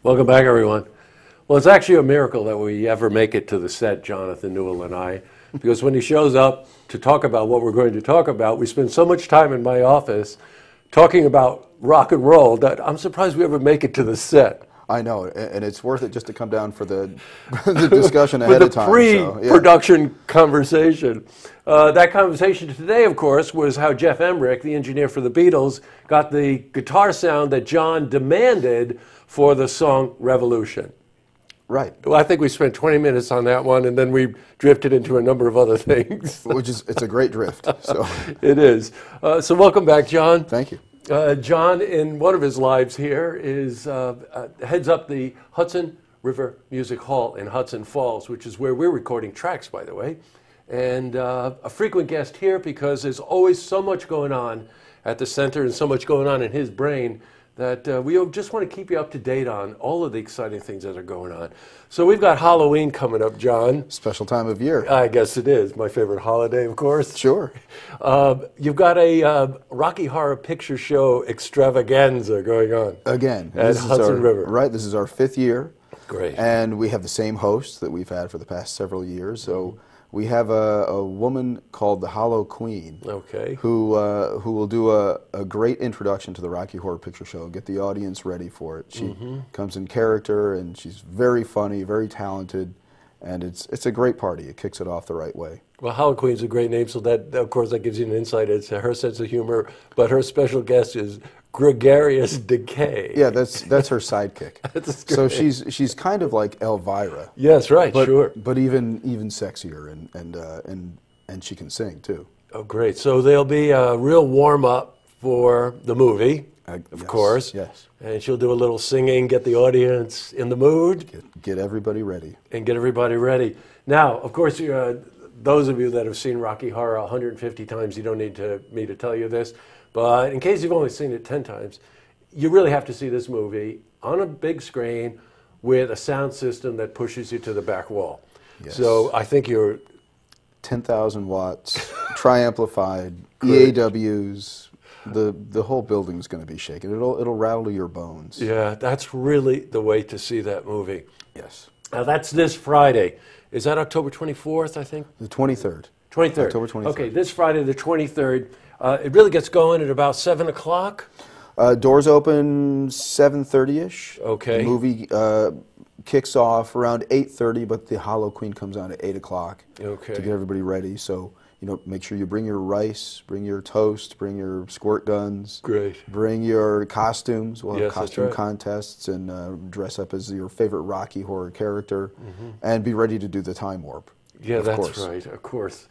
Welcome back, everyone. Well, it's actually a miracle that we ever make it to the set, Jonathan Newell and I, because when he shows up to talk about what we're going to talk about, we spend so much time in my office talking about rock and roll that I'm surprised we ever make it to the set. I know, and it's worth it just to come down for the, the discussion ahead of time. Pre-production conversation. That conversation today, of course, was how Jeff Emmerich, the engineer for the Beatles, got the guitar sound that John demanded for the song Revolution. Right. Well, I think we spent 20 minutes on that one, and then we drifted into a number of other things. It's a great drift. So it is. So welcome back, John. Thank you. John, in one of his lives here, heads up the Hudson River Music Hall in Hudson Falls, which is where we're recording tracks, by the way. And a frequent guest here because there's always so much going on at the center and so much going on in his brain that we just want to keep you up to date on all of the exciting things that are going on. So we've got Halloween coming up, John. Special time of year. I guess it is. My favorite holiday, of course. Sure. You've got a Rocky Horror Picture Show extravaganza going on. Again. At Hudson River. Right. This is our 5th year. Great. And we have the same host that we've had for the past several years. So we have a woman called the Hollow Queen, okay, who will do a great introduction to the Rocky Horror Picture Show, get the audience ready for it. She comes in character, and she's very funny, very talented, and it's a great party. It kicks it off the right way. Well, Hollow Queen's a great name, so that, of course, that gives you an insight into her sense of humor, but her special guest is Gregarious Decay. Yeah, that's her sidekick. So she's kind of like Elvira. Yes, right, sure. But even sexier, and she can sing too. Oh, great! So there'll be a real warm up for the movie, of course. Yes. And she'll do a little singing, get the audience in the mood, get everybody ready, and get everybody ready. Now, of course, those of you that have seen Rocky Horror 150 times, you don't need me to tell you this. But in case you've only seen it 10 times, you really have to see this movie on a big screen with a sound system that pushes you to the back wall. Yes. So I think you're 10,000 watts, tri-amplified, EAWs. The whole building's going to be shaken. It'll rattle your bones. Yeah, that's really the way to see that movie. Yes. Now that's this Friday. Is that October 24th, I think? The 23rd. 23rd. October 23rd. Okay, this Friday the 23rd. It really gets going at about 7 o'clock? Doors open 7:30-ish. Okay. The movie kicks off around 8:30, but the Hollow Queen comes on at 8 o'clock to get everybody ready. So, make sure you bring your rice, bring your toast, bring your squirt guns. Great. Bring your costumes. We'll have Yes, costume contests and dress up as your favorite Rocky Horror character and be ready to do the time warp. Yeah, that's right, of course.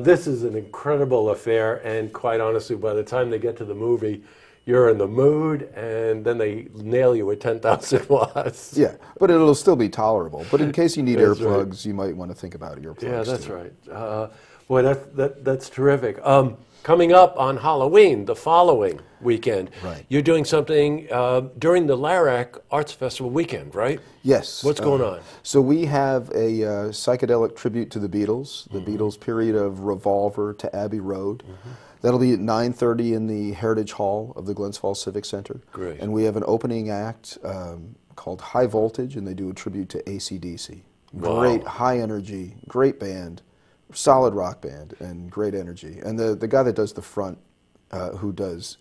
This is an incredible affair, and quite honestly, by the time they get to the movie, you're in the mood, and then they nail you with 10,000 watts. Yeah, but it'll still be tolerable. But in case you need earplugs, you might want to think about earplugs. Yeah, that's right. Boy, that's terrific. Coming up on Halloween, the following weekend, you're doing something during the Larac Arts Festival weekend, right? Yes. What's going on? So we have a psychedelic tribute to the Beatles, the Beatles period of Revolver to Abbey Road. That'll be at 9:30 in the Heritage Hall of the Glens Falls Civic Center. Great. And we have an opening act called High Voltage, and they do a tribute to AC/DC. Wow. Great high energy, great band. Solid rock band and great energy. And the guy that does the front, who does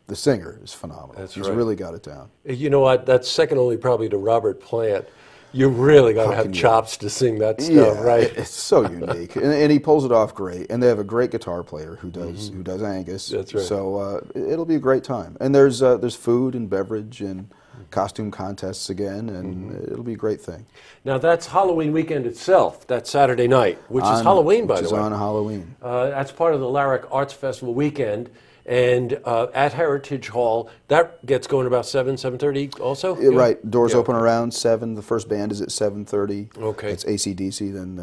the singer, is phenomenal. He's really got it down. You know what? That's second only probably to Robert Plant. You really got to have chops to sing that stuff, right? It's so unique, and he pulls it off great. And they have a great guitar player who does Angus. That's right. So it'll be a great time. And there's food and beverage and costume contests again, and it'll be a great thing. Now that's Halloween weekend itself. That's Saturday night, which is Halloween, by the way. Which is on Halloween. That's part of the Larac Arts Festival weekend, and at Heritage Hall, that gets going about 7:30 also? Right. Doors open around 7. The first band is at 7:30. Okay. It's AC/DC, then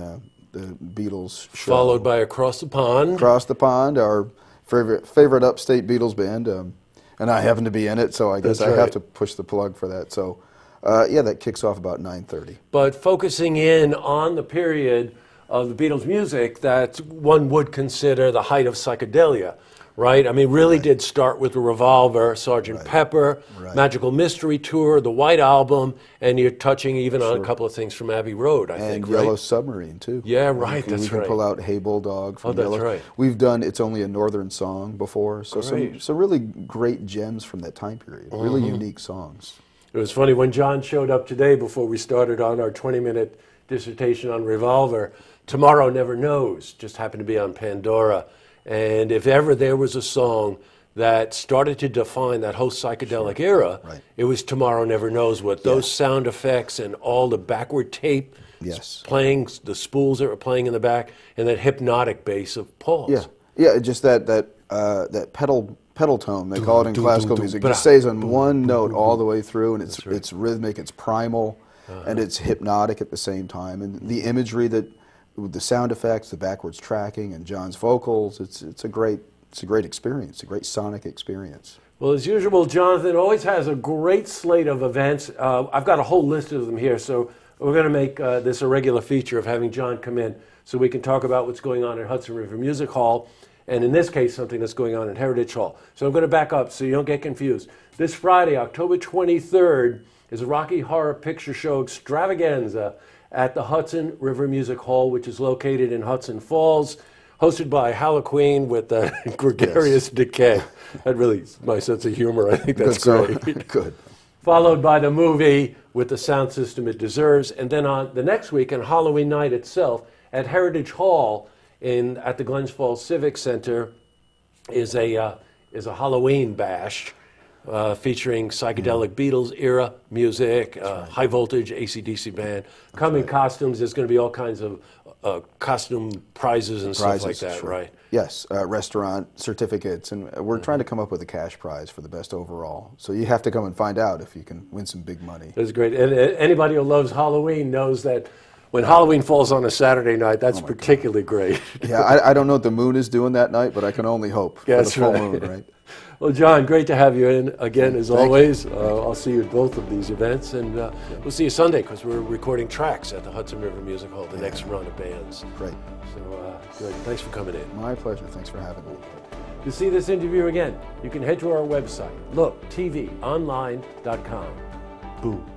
the Beatles show. Followed by Across the Pond. Across the Pond, our favorite upstate Beatles band. And I happen to be in it, so I guess I have to push the plug for that. So, yeah, that kicks off about 9:30. But focusing in on the period of the Beatles' music that one would consider the height of psychedelia, right? I mean, really did start with the Revolver, Sgt. Pepper, Magical Mystery Tour, the White Album, and you're touching even on a couple of things from Abbey Road, I think, and Yellow Submarine, too. Yeah, right, that's We can right. pull out Hey Bulldog from that's Yellow. right. We've done It's Only a Northern Song before, so some really great gems from that time period, really unique songs. It was funny, when John showed up today before we started on our 20-minute dissertation on Revolver, Tomorrow Never Knows just happened to be on Pandora. And if ever there was a song that started to define that whole psychedelic era, it was Tomorrow Never Knows, with those sound effects and all the backward tape playing, the spools that were playing in the back, and that hypnotic bass of Paul's. Yeah, just that pedal tone, they call it in classical music. It stays on one note all the way through, and it's rhythmic, it's primal, and it's hypnotic at the same time. And the imagery that, with the sound effects, the backwards tracking, and John's vocals, it's a great experience, a great sonic experience. Well, as usual, Jonathan always has a great slate of events. I've got a whole list of them here, so we're going to make this a regular feature of having John come in so we can talk about what's going on at Hudson River Music Hall, and in this case, something that's going on at Heritage Hall. So I'm going to back up so you don't get confused. This Friday, October 23rd, is a Rocky Horror Picture Show extravaganza at the Hudson River Music Hall, which is located in Hudson Falls, hosted by Halloween with Gregarious Decay. That really is my sense of humor. I think that's great. Good. Followed by the movie with the sound system it deserves. And then on the next week, on Halloween night itself, at Heritage Hall at the Glens Falls Civic Center, is a Halloween bash featuring psychedelic Beatles era music, high voltage AC/DC band, come in costumes. There's going to be all kinds of costume prizes and stuff like that, right? Yes, restaurant certificates, and we're trying to come up with a cash prize for the best overall. So you have to come and find out if you can win some big money. That's great. And anybody who loves Halloween knows that when Halloween falls on a Saturday night, that's particularly great. Yeah, I don't know what the moon is doing that night, but I can only hope for the full moon, right? Well, John, great to have you in again, as always. I'll see you at both of these events, and we'll see you Sunday, because we're recording tracks at the Hudson River Music Hall, the next run of bands. Great. So, good. Thanks for coming in. My pleasure. Thanks for having me. To see this interview again, you can head to our website, looktvonline.com. Boom.